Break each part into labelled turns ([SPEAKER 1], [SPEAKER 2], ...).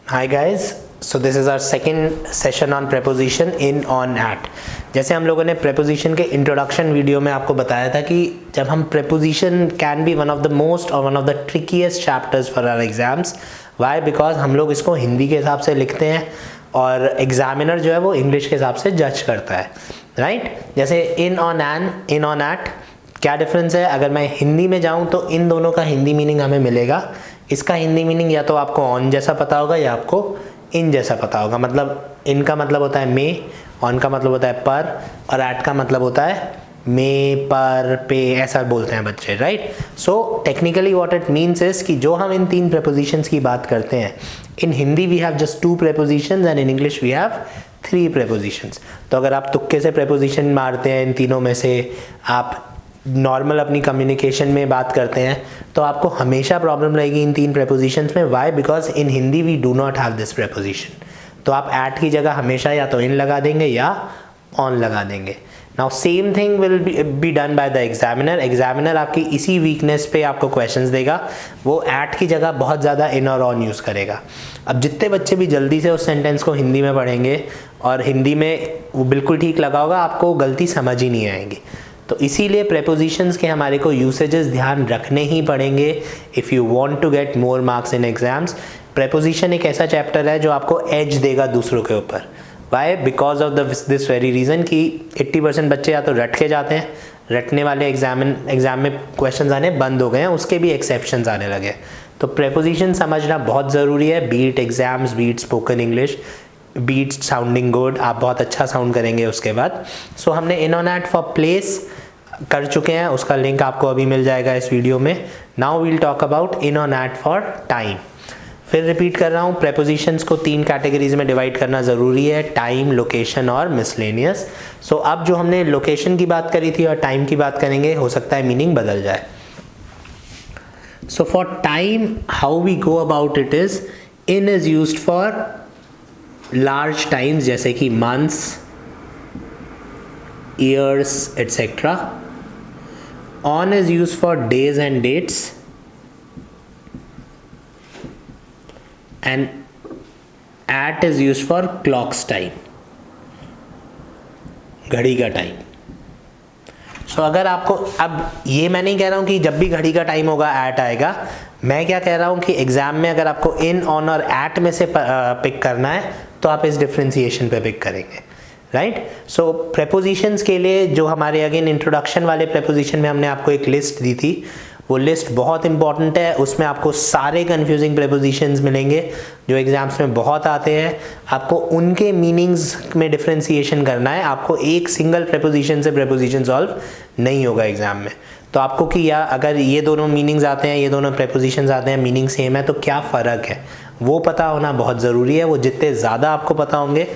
[SPEAKER 1] Hi guys, so this is our second session on preposition in, on, at। जैसे हम लोगों ने preposition के इंट्रोडक्शन वीडियो में आपको बताया था कि जब हम preposition can be one of the most और one of the trickiest chapters for our exams। Why? Because हम लोग इसको हिंदी के हिसाब से लिखते हैं और एग्जामिनर जो है वो इंग्लिश के हिसाब से जज करता है, राइट? जैसे in on an, in on at, क्या डिफरेंस है? अगर मैं हिंदी में जाऊं तो इन दोनों का हिंदी मीनिंग हमें मिलेगा। इसका हिंदी मीनिंग या तो आपको ऑन जैसा पता होगा या आपको इन जैसा पता होगा। मतलब इन का मतलब होता है मे, ऑन का मतलब होता है पर, और एट का मतलब होता है मे, पर, पे, ऐसा बोलते हैं बच्चे, right? So technically what it means is कि जो हम इन तीन प्रेपोजिशंस की बात करते हैं, in Hindi we have just 2 prepositions and in English we have 3 prepositions. तो अगर आप तुक्के से प्रेपोजिशन मारते हैं इन तीनों में से, आप नॉर्मल अपनी कम्युनिकेशन में बात करते हैं, तो आपको हमेशा प्रॉब्लम रहेगी इन तीन प्रेपोजिशंस में। Why? Because in Hindi we do not have this preposition. तो आप एट की जगह हमेशा या तो इन लगा देंगे या ऑन लगा देंगे। Now same thing will be done by the examiner. Examiner आपकी इसी वीकनेस पे आपको क्वेश्चंस देगा। वो एट की जगह बहुत ज़्यादा इन और ऑन यूज़ करेगा। अब जितने बच्चे भी जल्दी से उस सेंटेंस को हिंदी में पढ़ेंगे और हिंदी में वो बिल्कुल ठीक लगा होगा, आपको गलती समझ ही नहीं आएगी। तो इसीलिए प्रेपोजिशंस के हमारे को यूसेजेस ध्यान रखने ही पड़ेंगे if you want to get more marks in exams. Preposition एक ऐसा चैप्टर है जो आपको एज देगा दूसरों के ऊपर। Why? Because of this very reason कि 80% बच्चे या तो रट के जाते हैं, रटने वाले एग्जाम में क्वेश्चन आने बंद हो गए हैं, उसके भी एक्सेप्शंस आने लगे। तो प्रेपोजिशन समझना बहुत ज़रूरी है, be it exams, be it spoken English, be it sounding good, आप बहुत अच्छा साउंड करेंगे उसके बाद। सो हमने in on at for place कर चुके हैं, उसका लिंक आपको अभी मिल जाएगा इस वीडियो में। Now we'll talk about in on at for time. फिर रिपीट कर रहा हूँ, प्रेपोजिशंस को 3 कैटेगरीज में डिवाइड करना ज़रूरी है, टाइम, लोकेशन और मिसलेनियस। सो अब जो हमने लोकेशन की बात करी थी और टाइम की बात करेंगे, हो सकता है मीनिंग बदल जाए। So for time how we go about it is, in is used for large times जैसे कि months, years etcetera. On is use for days and dates, and at is use for clocks time, घड़ी का time. सो अगर आपको, अब ये मैं नहीं कह रहा हूं कि जब भी घड़ी का टाइम होगा एट आएगा। मैं क्या कह रहा हूं कि एग्जाम में अगर आपको इन, ऑन और एट में से पिक करना है तो आप इस डिफ्रेंसिएशन पे पिक करेंगे, राइट? सो प्रेपोजिशंस के लिए जो हमारे अगेन इंट्रोडक्शन वाले प्रेपोजिशन में हमने आपको एक लिस्ट दी थी, वो लिस्ट बहुत इंपॉर्टेंट है। उसमें आपको सारे कंफ्यूजिंग प्रेपोजिशंस मिलेंगे जो एग्जाम्स में बहुत आते हैं। आपको उनके मीनिंग्स में डिफ्रेंसिएशन करना है। आपको एक सिंगल प्रेपोजिशन से प्रेपोजिशन सॉल्व नहीं होगा एग्जाम में। तो आपको कि या अगर ये दोनों मीनिंग्स आते हैं, ये दोनों प्रेपोजिशंस आते हैं, मीनिंग सेम है, तो क्या फ़र्क है वो पता होना बहुत ज़रूरी है। वो जितने ज़्यादा आपको पता होंगे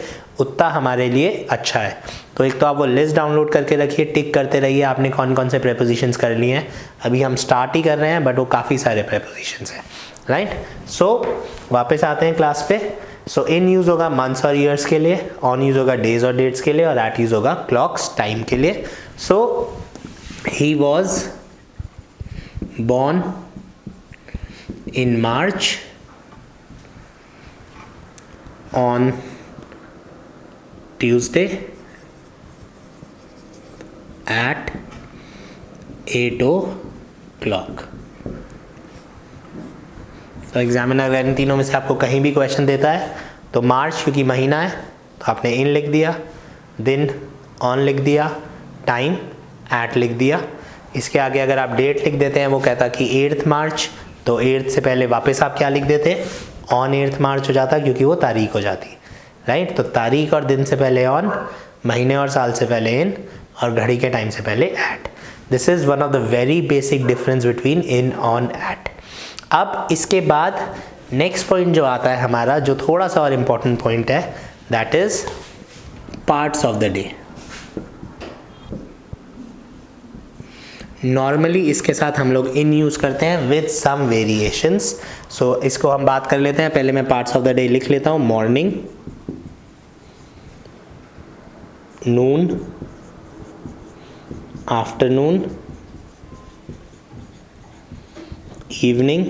[SPEAKER 1] उतना हमारे लिए अच्छा है। तो एक तो आप वो लिस्ट डाउनलोड करके रखिए, टिक करते रहिए आपने कौन कौन से प्रेपोजिशंस कर लिए हैं। अभी हम स्टार्ट ही कर रहे हैं, बट वो काफ़ी सारे प्रेपोजिशंस हैं, राइट? सो वापस आते हैं क्लास पे। सो इन यूज़ होगा मंथ्स और ईयर्स के लिए, ऑन यूज़ होगा डेज और डेट्स के लिए, और एट यूज़ होगा क्लॉक्स टाइम के लिए। So he was born in March on Tuesday at 8 o'clock। तो एग्जामिनर अगर इन तीनों में से आपको कहीं भी क्वेश्चन देता है तो मार्च क्योंकि महीना है तो आपने इन लिख दिया, दिन ऑन लिख दिया, टाइम एट लिख दिया। इसके आगे अगर आप डेट लिख देते हैं, वो कहता कि 8 मार्च, तो 8 से पहले वापस आप क्या लिख देते? ऑन 8 मार्च हो जाता, क्योंकि वो तारीख हो जाती, राइट? तो तारीख और दिन से पहले ऑन, महीने और साल से पहले इन, और घड़ी के टाइम से पहले at. This is one of the very basic difference between in, on, at. अब इसके बाद नेक्स्ट पॉइंट जो आता है हमारा, जो थोड़ा सा और इम्पोर्टेंट पॉइंट है, that is parts of the day. Normally इसके साथ हम लोग इन यूज़ करते हैं विद सम वेरिएशंस। सो इसको हम बात कर लेते हैं। पहले मैं पार्ट्स ऑफ द डे लिख लेता हूँ। मॉर्निंग, नून, आफ्टरनून, इवनिंग,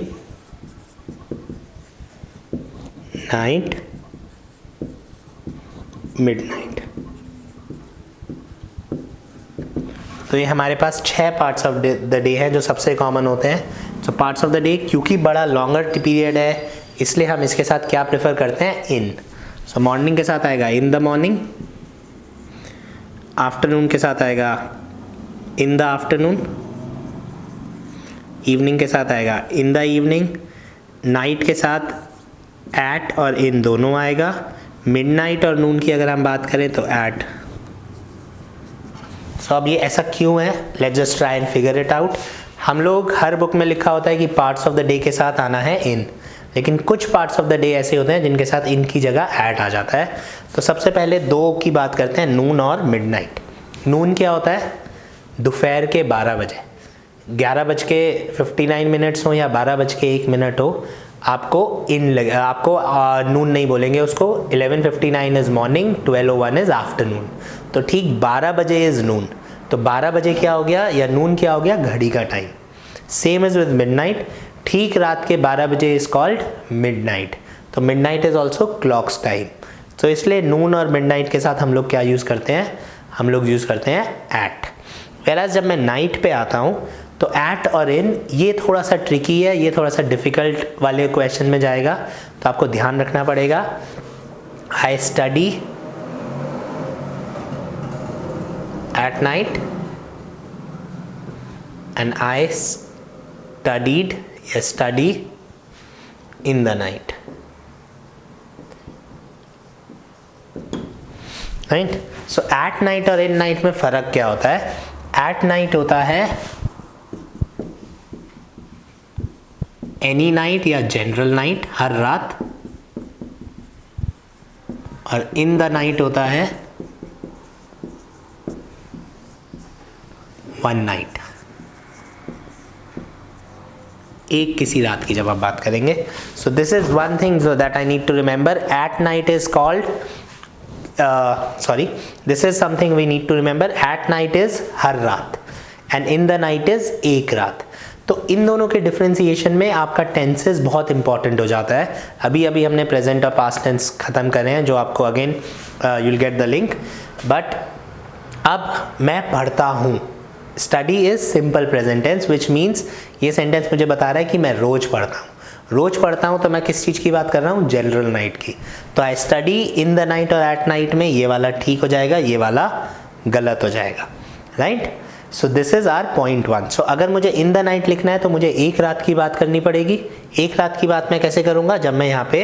[SPEAKER 1] नाइट, मिडनाइट। तो ये हमारे पास 6 पार्ट्स ऑफ द डे हैं जो सबसे कॉमन होते हैं। सो पार्ट्स ऑफ द डे क्योंकि बड़ा लॉन्गर पीरियड है इसलिए हम इसके साथ क्या प्रेफर करते हैं, इन। सो मॉर्निंग के साथ आएगा इन द मॉर्निंग, आफ्टरनून के साथ आएगा इन द आफ्टरनून, इवनिंग के साथ आएगा इन द इवनिंग, नाइट के साथ एट और इन दोनों आएगा, मिडनाइट और नून की अगर हम बात करें तो एट। सो अब ये ऐसा क्यों है, let's just try and figure it out. हम लोग हर बुक में लिखा होता है कि पार्ट्स ऑफ द डे के साथ आना है इन, लेकिन कुछ पार्ट्स ऑफ द डे ऐसे होते हैं जिनके साथ इन की जगह एट आ जाता है। तो सबसे पहले दो की बात करते हैं, नून और मिडनाइट। नून क्या होता है, दोपहर के 12 बजे, 11:59 हो या 12:01 हो, आपको नून नहीं बोलेंगे उसको। 11:59 इज मॉर्निंग, 12:01 इज आफ्टरनून। तो ठीक 12 बजे इज नून। तो 12 बजे क्या हो गया या नून क्या हो गया, घड़ी का time. Same is with midnight, ठीक रात के 12 बजे इज कॉल्ड मिडनाइट। तो midnight is also clocks time. तो इसलिए नून और मिडनाइट के साथ हम लोग क्या यूज़ करते हैं, हम लोग यूज़ करते हैं एट। वेराज जब मैं नाइट पे आता हूँ तो एट और इन ये थोड़ा सा ट्रिकी है, ये थोड़ा सा डिफ़िकल्ट वाले क्वेश्चन में जाएगा, तो आपको ध्यान रखना पड़ेगा। I study at night and I studied या study in the night, right. So at night और इन नाइट में फ़र्क क्या होता है, एट नाइट होता है एनी नाइट या जनरल नाइट, हर रात, और इन द नाइट होता है वन नाइट, एक किसी रात की जब आप बात करेंगे। So this is one thing that I need to remember, at night is called this is something we need to remember, at night is हर रात and in the night is एक रात। तो इन दोनों के डिफ्रेंसिएशन में आपका टेंसेस बहुत important हो जाता है। अभी हमने प्रेजेंट और पास्ट टेंस खत्म करे हैं, जो आपको again you will get the link. But अब मैं पढ़ता हूँ, study is simple present tense, which means ये सेंटेंस मुझे बता रहा है कि मैं रोज पढ़ता हूँ। रोज पढ़ता हूँ तो मैं किस चीज़ की बात कर रहा हूँ, जनरल नाइट की। तो I study in the night और एट नाइट में ये वाला ठीक हो जाएगा, ये वाला गलत हो जाएगा, right. So this is our point 1। सो अगर मुझे इन द नाइट लिखना है तो मुझे एक रात की बात करनी पड़ेगी। एक रात की बात मैं कैसे करूँगा, जब मैं यहाँ पे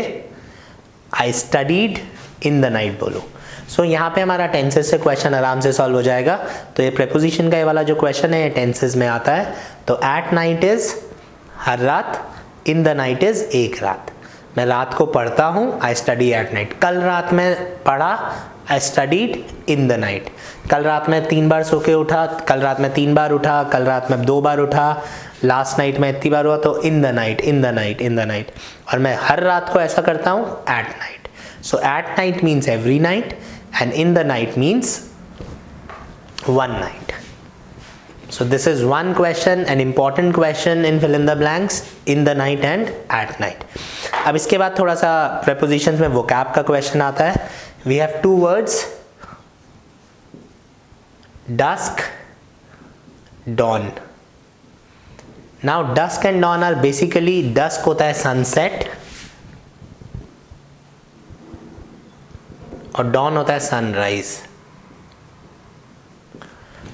[SPEAKER 1] I studied in the night बोलूँ। सो यहाँ पे हमारा टेंसेस से क्वेश्चन आराम से सॉल्व हो जाएगा। तो ये प्रेपोजिशन का ये वाला जो क्वेश्चन है ये टेंसेस में आता है। तो एट नाइट इज हर रात, इन द नाइट इज एक रात। मैं रात को पढ़ता हूँ, आई स्टडी एट नाइट। कल रात में पढ़ा, I studied in the night. कल रात में 3 बार सो के उठा, कल रात में 3 बार उठा, कल रात में 2 बार उठा, लास्ट नाइट में इतनी बार हुआ, तो इन the night, in the night, in the night. और मैं हर रात को ऐसा करता हूँ at night. So at night means every night and in the night means one night. So this is one question, an important question in fill in the blanks, in the night and at night. अब इसके बाद थोड़ा सा prepositions में vocab का question आता है। We have 2 words, dusk, dawn. Now dusk and dawn are basically, dusk होता है sunset और dawn होता है sunrise।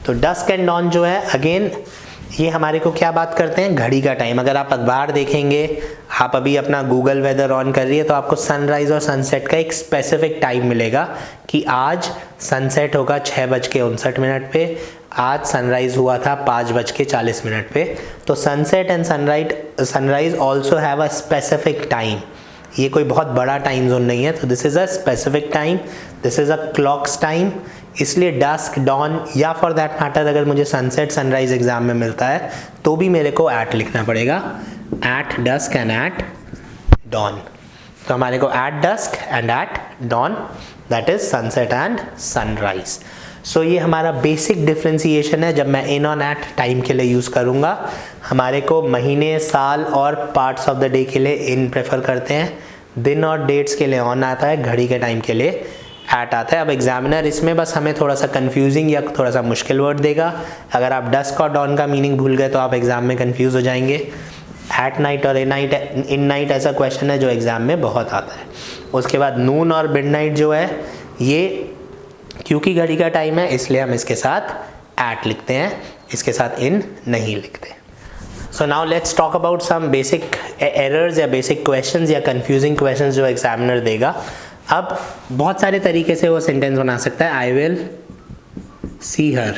[SPEAKER 1] तो डस्क एंड डॉन जो है, अगेन ये हमारे को क्या बात करते हैं, घड़ी का टाइम। अगर आप अखबार देखेंगे, आप अभी अपना गूगल वेदर ऑन कर रही है तो आपको सनराइज और सनसेट का एक स्पेसिफिक टाइम मिलेगा कि आज सनसेट होगा 6:59 पे, आज सनराइज हुआ था 5:40 पे। तो sunset and sunrise also have a specific time. ये कोई बहुत बड़ा टाइम जोन नहीं है। तो this is a specific time, this is a clocks time. इसलिए डस्क, डॉन या फॉर दैट मैटर अगर मुझे सनसेट सनराइज एग्जाम में मिलता है तो भी मेरे को एट लिखना पड़ेगा, at dusk and at dawn. तो हमारे को at dusk and at dawn, that is sunset and sunrise. So ये हमारा बेसिक डिफ्रेंसिएशन है जब मैं इन ऑन एट टाइम के लिए यूज़ करूँगा। हमारे को महीने, साल और पार्ट्स ऑफ द डे के लिए इन प्रेफर करते हैं, दिन और डेट्स के लिए ऑन आता है, घड़ी के टाइम के लिए एट आता है। अब एग्जामिनर इसमें बस हमें थोड़ा सा कंफ्यूजिंग या थोड़ा सा मुश्किल वर्ड देगा। अगर आप डस्क और डॉन का मीनिंग भूल गए तो आप एग्जाम में कंफ्यूज हो जाएंगे। एट नाइट और इन नाइट ऐसा क्वेश्चन है जो एग्जाम में बहुत आता है। उसके बाद नून और मिडनाइट जो है ये क्योंकि घड़ी का टाइम है इसलिए हम इसके साथ एट लिखते हैं, इसके साथ इन नहीं लिखते। So now let's talk about some basic errors या बेसिक क्वेश्चंस या कंफ्यूजिंग क्वेश्चंस जो एग्जामिनर देगा। अब बहुत सारे तरीके से वो सेंटेंस बना सकता है। आई विल सी हर,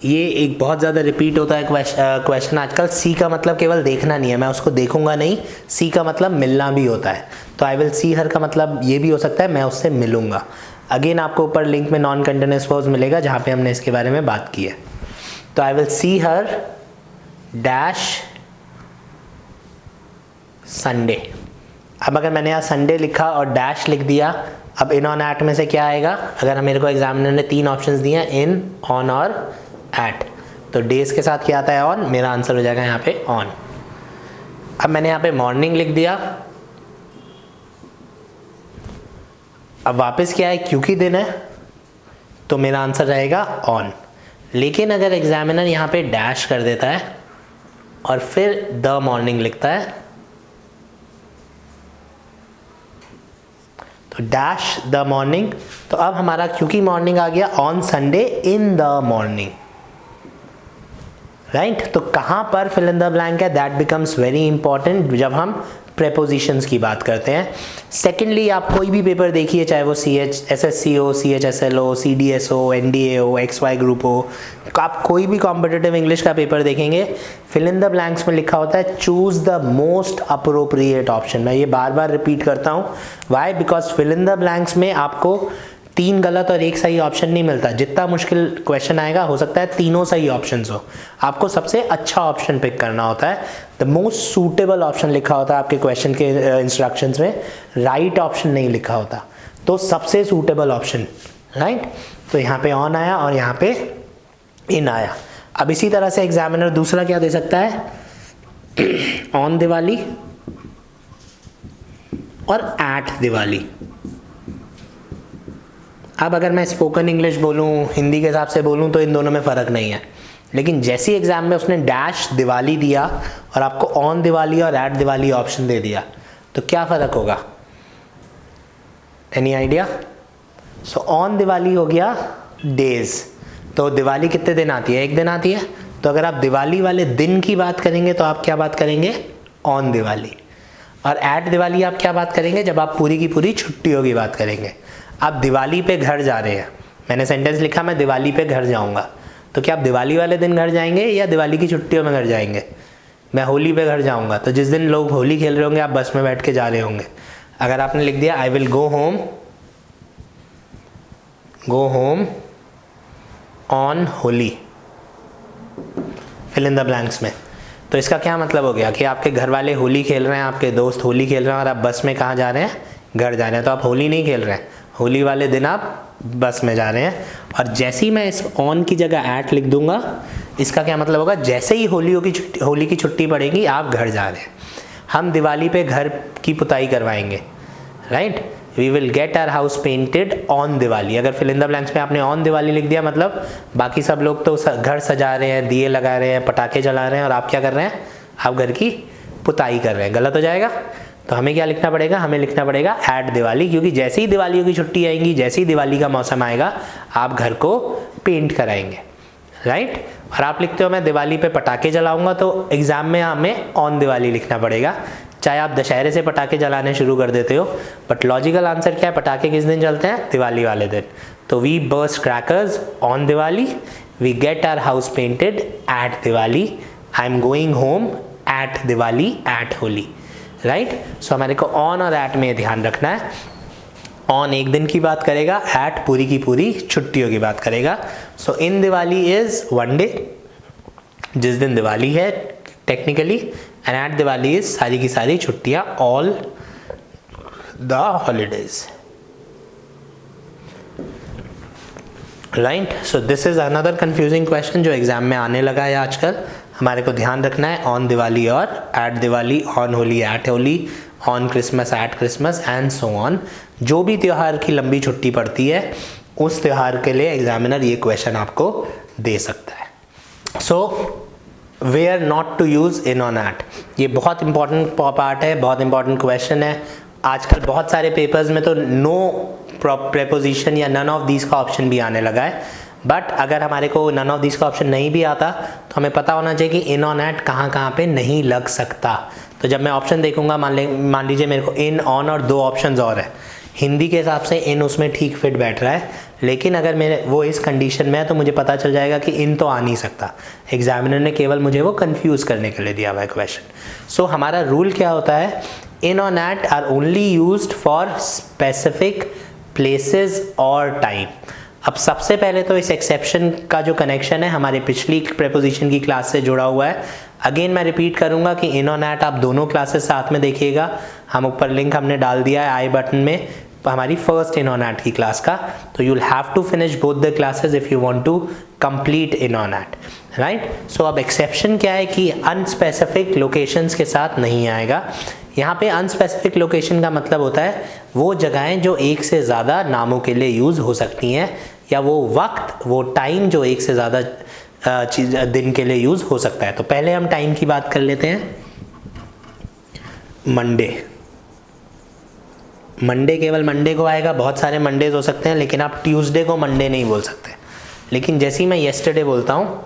[SPEAKER 1] ये एक बहुत ज़्यादा रिपीट होता है क्वेश्चन आजकल। सी का मतलब केवल देखना नहीं है, मैं उसको देखूंगा नहीं। सी का मतलब मिलना भी होता है। तो आई विल सी हर का मतलब ये भी हो सकता है मैं उससे मिलूंगा। अगेन आपको ऊपर लिंक में नॉन कंटिन्यूअस वर्ब्स मिलेगा जहाँ पे हमने इसके बारे में बात की है। तो I will see her dash Sunday. अब अगर मैंने यहाँ संडे लिखा और डैश लिख दिया, अब इन ऑन एट में से क्या आएगा? अगर मेरे को एग्जामिनर ने 3 ऑप्शंस दिए हैं, इन, ऑन और एट, तो डेज के साथ क्या आता है? ऑन। मेरा आंसर हो जाएगा यहाँ पे ऑन। अब मैंने यहाँ पे मॉर्निंग लिख दिया, अब वापस क्या है? क्योंकि दिन है तो मेरा आंसर रहेगा ऑन। लेकिन अगर एग्जामिनर यहाँ पे डैश कर देता है और फिर द मॉर्निंग लिखता है, तो डैश द मॉर्निंग, तो अब हमारा क्योंकि मॉर्निंग आ गया on Sunday in the morning, right. तो कहाँ पर फिल इन द ब्लैंक है? दैट बिकम्स वेरी इंपॉर्टेंट जब हम प्रेपोजिशंस की बात करते हैं। सेकेंडली, आप कोई भी पेपर देखिए, चाहे वो SSC हो, CHSL हो, CDS हो, NDA हो, XY ग्रुप हो, आप कोई भी कॉम्पिटिटिव इंग्लिश का पेपर देखेंगे, फिल इन द ब्लैंक्स में लिखा होता है choose the most appropriate option. मैं ये बार बार रिपीट करता हूँ। Why? Because fill in the blanks में आपको 3 गलत और 1 सही ऑप्शन नहीं मिलता। जितना मुश्किल क्वेश्चन आएगा हो सकता है तीनों सही ऑप्शंस हो, आपको सबसे अच्छा ऑप्शन पिक करना होता है। द मोस्ट सूटेबल ऑप्शन लिखा होता है आपके क्वेश्चन के इंस्ट्रक्शंस में, राइट ऑप्शन नहीं लिखा होता। तो सबसे सूटेबल ऑप्शन, राइट। तो यहाँ पे ऑन आया और यहाँ पे इन आया। अब इसी तरह से एग्जामिनर दूसरा क्या दे सकता है? ऑन दिवाली और एट दिवाली। अब अगर मैं स्पोकन इंग्लिश बोलूँ, हिंदी के हिसाब से बोलूँ तो इन दोनों में फ़र्क नहीं है। लेकिन जैसे एग्जाम में उसने डैश दिवाली दिया और आपको ऑन दिवाली और एट दिवाली ऑप्शन दे दिया, तो क्या फ़र्क होगा? Any idea? So on Diwali हो गया डेज, तो दिवाली कितने दिन आती है? 1 दिन आती है। तो अगर आप दिवाली वाले दिन की बात करेंगे तो आप क्या बात करेंगे? ऑन दिवाली। और एट दिवाली आप क्या बात करेंगे? जब आप पूरी की पूरी छुट्टियों की बात करेंगे। आप दिवाली पे घर जा रहे हैं, मैंने सेंटेंस लिखा मैं दिवाली पे घर जाऊंगा, तो क्या आप दिवाली वाले दिन घर जाएंगे या दिवाली की छुट्टियों में घर जाएंगे? मैं होली पे घर जाऊंगा, तो जिस दिन लोग होली खेल रहे होंगे आप बस में बैठ के जा रहे होंगे। अगर आपने लिख दिया I will go home on Holi, fill in the blanks में, तो इसका क्या मतलब हो गया कि आपके घर वाले होली खेल रहे हैं, आपके दोस्त होली खेल रहे हैं और आप बस में कहाँ जा रहे हैं? घर जा रहे हैं। तो आप होली नहीं खेल रहे हैं, होली वाले दिन आप बस में जा रहे हैं। और जैसे ही मैं इस ऑन की जगह एट लिख दूंगा, इसका क्या मतलब होगा? जैसे ही होली की छुट्टी पड़ेगी आप घर जा रहे हैं। हम दिवाली पे घर की पुताई करवाएंगे, right. We will get our house painted on Diwali. अगर फिल इन द ब्लैंक्स में आपने ऑन दिवाली लिख दिया, मतलब बाकी सब लोग तो घर सजा रहे हैं, दिए लगा रहे हैं, पटाखे जला रहे हैं, और आप क्या कर रहे हैं? आप घर की पुताई कर रहे हैं। गलत हो जाएगा। तो हमें क्या लिखना पड़ेगा? हमें लिखना पड़ेगा एट दिवाली, क्योंकि जैसे ही दिवालियों की छुट्टी आएंगी, जैसे ही दिवाली का मौसम आएगा, आप घर को पेंट कराएंगे, राइट। और आप लिखते हो मैं दिवाली पे पटाखे जलाऊंगा, तो एग्जाम में हमें ऑन दिवाली लिखना पड़ेगा। चाहे आप दशहरे से पटाखे जलाने शुरू कर देते हो, बट लॉजिकल आंसर क्या है? पटाखे किस दिन चलते हैं? दिवाली वाले दिन। तो we burst crackers on Diwali, we get our house painted at Diwali, I am going home at Diwali, at Holi, right. सो हमारे को ऑन और एट में ध्यान रखना है। ऑन 1 दिन की बात करेगा, एट पूरी की पूरी छुट्टियों की बात करेगा। So in Diwali is 1 day, जिस दिन दिवाली है technically, and at Diwali is सारी की सारी छुट्टियां, all the holidays, right. So this is another confusing question जो एग्जाम में आने लगा है आजकल। हमारे को ध्यान रखना है ऑन दिवाली और at Diwali, on Holi at Holi, on Christmas at Christmas and so on. जो भी त्यौहार की लंबी छुट्टी पड़ती है उस त्यौहार के लिए एग्जामिनर ये क्वेश्चन आपको दे सकता है। So where not to use in on at, ये बहुत इंपॉर्टेंट पार्ट है, बहुत इंपॉर्टेंट क्वेश्चन है। आजकल बहुत सारे पेपर्स में तो नो प्रेपोजिशन या नन ऑफ दीज का ऑप्शन भी आने लगा है, बट अगर हमारे को नन ऑफ दीज का ऑप्शन नहीं भी आता तो हमें पता होना चाहिए कि इन ऑन एट कहाँ कहाँ पे नहीं लग सकता। तो जब मैं ऑप्शन देखूंगा, मान लीजिए मेरे को इन, ऑन और 2 ऑप्शंस और है, हिंदी के हिसाब से इन उसमें ठीक फिट बैठ रहा है, लेकिन अगर मेरे वो इस कंडीशन में है तो मुझे पता चल जाएगा कि इन तो आ नहीं सकता। एग्जामिनर ने केवल मुझे वो कंफ्यूज करने के लिए दिया हुआ है क्वेश्चन। सो हमारा रूल क्या होता है, इन और at are only used for specific places और टाइम। अब सबसे पहले तो इस एक्सेप्शन का जो कनेक्शन है हमारे पिछली प्रेपोजिशन की क्लास से जुड़ा हुआ है। अगेन मैं रिपीट करूंगा कि इन और नैट आप दोनों क्लासेस साथ में देखिएगा, हम ऊपर लिंक हमने डाल दिया है आई बटन में हमारी फर्स्ट इन ऑन एट की क्लास का। तो you will have to finish both the classes if you want to complete in on at, right. So अब एक्सेप्शन क्या है कि अनस्पेसिफिक लोकेशंस के साथ नहीं आएगा। यहाँ पे अनस्पेसिफिक लोकेशन का मतलब होता है वो जगहें जो एक से ज़्यादा नामों के लिए यूज़ हो सकती हैं, या वो वक्त, वो टाइम जो एक से ज़्यादा दिन के लिए यूज़ हो सकता है। तो पहले हम टाइम की बात कर लेते हैं। मंडे केवल मंडे को आएगा, बहुत सारे मंडेज हो सकते हैं, लेकिन आप ट्यूसडे को मंडे नहीं बोल सकते। लेकिन जैसे ही मैं येस्टरडे बोलता हूँ,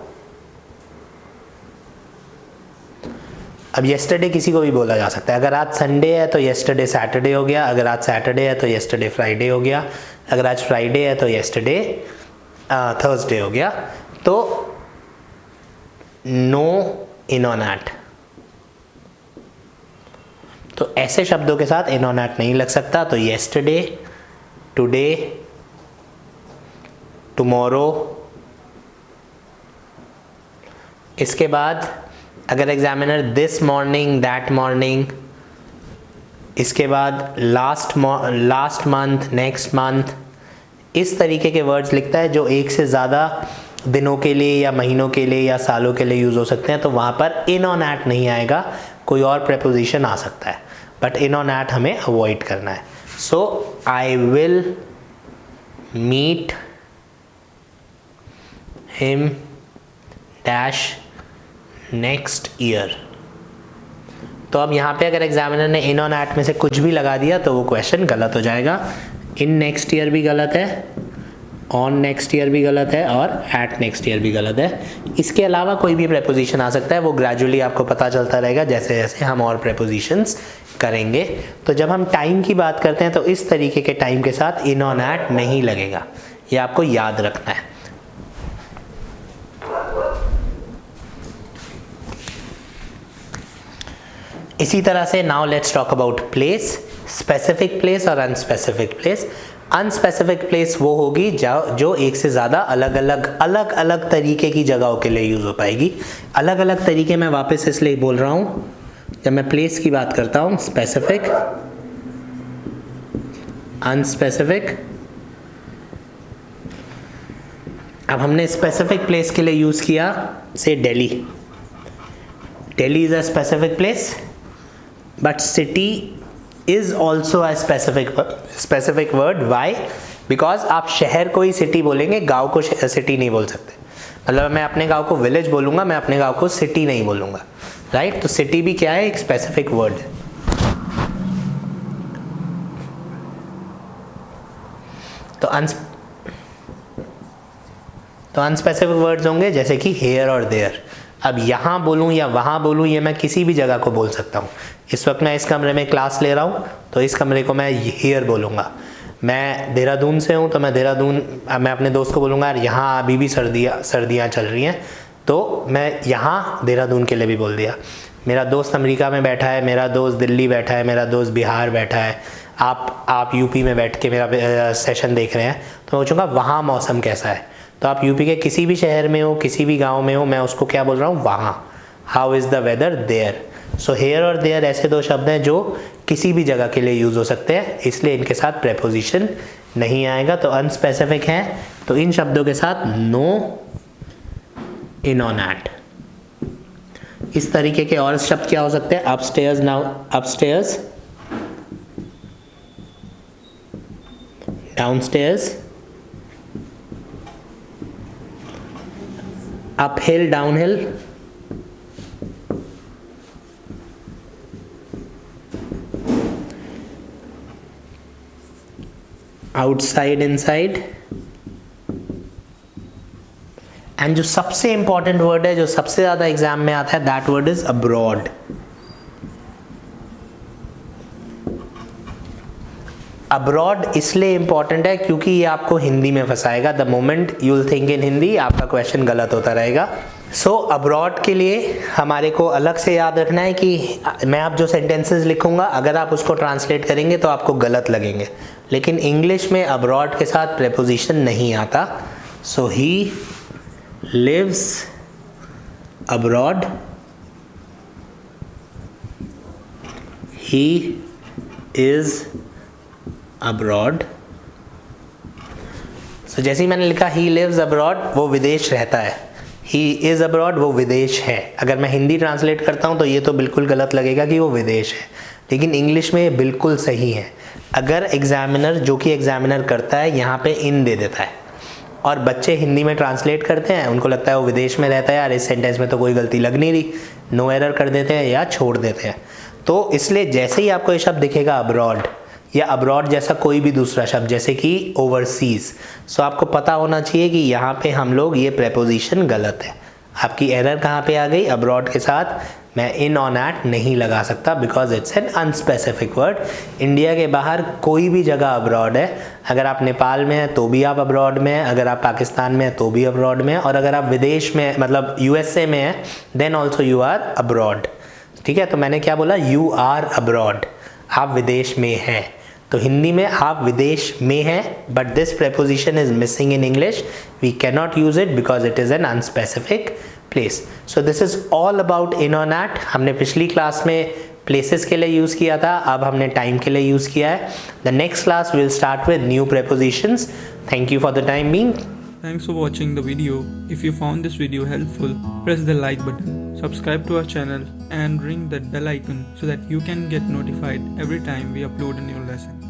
[SPEAKER 1] अब येस्टरडे किसी को भी बोला जा सकता है। अगर आज संडे है तो येस्टरडे सैटरडे हो गया, अगर आज सैटरडे है तो येस्टरडे फ्राइडे हो गया, अगर आज फ्राइडे है तो येस्टरडे थर्सडे हो गया। तो नो इन ऑन एट, तो ऐसे शब्दों के साथ इन ऑन एट नहीं लग सकता। तो येस्टरडे, टुडे, टुमारो। इसके बाद अगर examiner this morning, that morning, इसके बाद लास्ट मंथ, नेक्स्ट मंथ, इस तरीके के वर्ड्स लिखता है जो एक से ज़्यादा दिनों के लिए या महीनों के लिए या सालों के लिए यूज़ हो सकते हैं, तो वहाँ पर इन ऑन एट नहीं आएगा, कोई और प्रेपोजिशन आ सकता है, बट इन ऑन एट हमें अवॉइड करना है। So I will meet him dash next year. तो अब यहाँ पे अगर एग्जामिनर ने इन ऑन एट में से कुछ भी लगा दिया तो वो क्वेश्चन गलत हो जाएगा। इन नेक्स्ट ईयर भी गलत है, ऑन नेक्स्ट ईयर भी गलत है, और एट नेक्स्ट ईयर भी गलत है। इसके अलावा कोई भी प्रेपोजिशन आ सकता है, वो ग्रेजुअली आपको पता चलता रहेगा जैसे जैसे हम और प्रेपोजिशंस करेंगे। तो जब हम टाइम की बात करते हैं तो इस तरीके के टाइम के साथ इन ऑन एट नहीं लगेगा, ये आपको याद रखना है। इसी तरह से now let's talk about place, specific place और अनस्पेसिफिक प्लेस। अनस्पेसिफिक प्लेस वो होगी जो एक से ज़्यादा अलग अलग तरीके की जगहों के लिए यूज़ हो पाएगी। अलग अलग तरीके मैं वापस इसलिए बोल रहा हूँ, जब मैं प्लेस की बात करता हूँ स्पेसिफिक, अनस्पेसिफिक। अब हमने स्पेसिफिक प्लेस के लिए यूज़ किया से Delhi. Delhi is a specific place, but city is also a specific word. Why? Because आप शहर को ही सिटी बोलेंगे, गांव को सिटी नहीं बोल सकते। मतलब मैं अपने गांव को विलेज बोलूँगा, मैं अपने गांव को सिटी नहीं बोलूँगा, राइट। तो सिटी भी क्या है, एक स्पेसिफिक वर्ड है। तो अनस्पेसिफिक वर्ड्स होंगे जैसे कि हेयर और देयर। अब यहाँ बोलूँ या वहाँ बोलूँ, ये मैं किसी भी जगह को बोल सकता हूँ। इस वक्त मैं इस कमरे में क्लास ले रहा हूँ तो इस कमरे को मैं हियर बोलूँगा। मैं देहरादून से हूँ तो मैं अपने दोस्त को बोलूँगा यार यहाँ अभी भी सर्दियाँ चल रही हैं, तो मैं यहाँ देहरादून के लिए भी बोल दिया। मेरा दोस्त अमेरिका में बैठा है, मेरा दोस्त दिल्ली बैठा है, मेरा दोस्त बिहार बैठा है, आप यूपी में बैठ के मेरा सेशन देख रहे हैं, तो मैं पूछूँगा वहाँ मौसम कैसा है। तो आप यूपी के किसी भी शहर में हो, किसी भी गांव में हो, मैं उसको क्या बोल रहा हूँ, वहाँ। How is the weather there. So here और देयर ऐसे दो शब्द हैं जो किसी भी जगह के लिए यूज़ हो सकते हैं, इसलिए इनके साथ प्रेपोजिशन नहीं आएगा। तो अनस्पेसिफिक है तो इन शब्दों के साथ नो इन ऑन एट। इस तरीके के और शब्द क्या हो सकते हैं? Upstairs, now upstairs, downstairs, uphill, downhill, outside, inside, and जो सबसे इंपॉर्टेंट वर्ड है, जो सबसे ज्यादा एग्जाम में आता है, that word is abroad. Abroad इसलिए इंपॉर्टेंट है क्योंकि ये आपको हिंदी में फंसाएगा। The moment you will think in Hindi, आपका क्वेश्चन गलत होता रहेगा। सो अब्रॉड के लिए हमारे को अलग से याद रखना है कि मैं आप जो सेंटेंसेस लिखूंगा, अगर आप उसको ट्रांसलेट करेंगे तो आपको गलत लगेंगे, लेकिन इंग्लिश में अब्रॉड के साथ प्रेपोजिशन नहीं आता। So he lives abroad, he is abroad. So जैसे ही मैंने लिखा ही लिव्स अब्रॉड, वो विदेश रहता है। ही इज अब्रॉड, वो विदेश है। अगर मैं हिंदी ट्रांसलेट करता हूँ तो ये तो बिल्कुल गलत लगेगा कि वो विदेश है, लेकिन इंग्लिश में ये बिल्कुल सही है। अगर एग्जामिनर, जो कि एग्जामिनर करता है, यहाँ पे इन दे देता है और बच्चे हिंदी में ट्रांसलेट करते हैं, उनको लगता है वो विदेश में रहता है, यार इस सेंटेंस में तो कोई गलती लग नहीं रही, नो एरर कर देते हैं या छोड़ देते हैं। तो इसलिए जैसे ही आपको ये शब्द दिखेगा अब्रॉड, या अब्रॉड जैसा कोई भी दूसरा शब्द, जैसे कि ओवरसीज, सो आपको पता होना चाहिए कि यहाँ पे हम लोग, ये प्रेपोजिशन गलत है। आपकी एरर कहाँ पे आ गई? अब्रॉड के साथ मैं इन ऑन एट नहीं लगा सकता, because it's an unspecific word. India के बाहर कोई भी जगह अब्रॉड है। अगर आप नेपाल में हैं तो भी आप अब्रॉड में हैं, अगर आप पाकिस्तान में हैं तो भी अब्रॉड में हैं, और अगर आप विदेश में, मतलब यूएसए में हैं, then also you are abroad. ठीक है, तो मैंने क्या बोला? यू आर अब्रॉड, आप विदेश में हैं। तो हिंदी में आप विदेश में हैं, but this preposition is missing in English, we can not use it because it is an unspecific place. So this is all about in on at. हमने पिछली क्लास में प्लेसेस के लिए यूज किया था, अब हमने टाइम के लिए यूज किया है। The next class will start with new prepositions. Thank you for the time being.
[SPEAKER 2] Thanks for watching the video. If you found this video helpful, press the like button, subscribe to our channel and ring that bell icon so that you can get notified every time we upload a new lesson.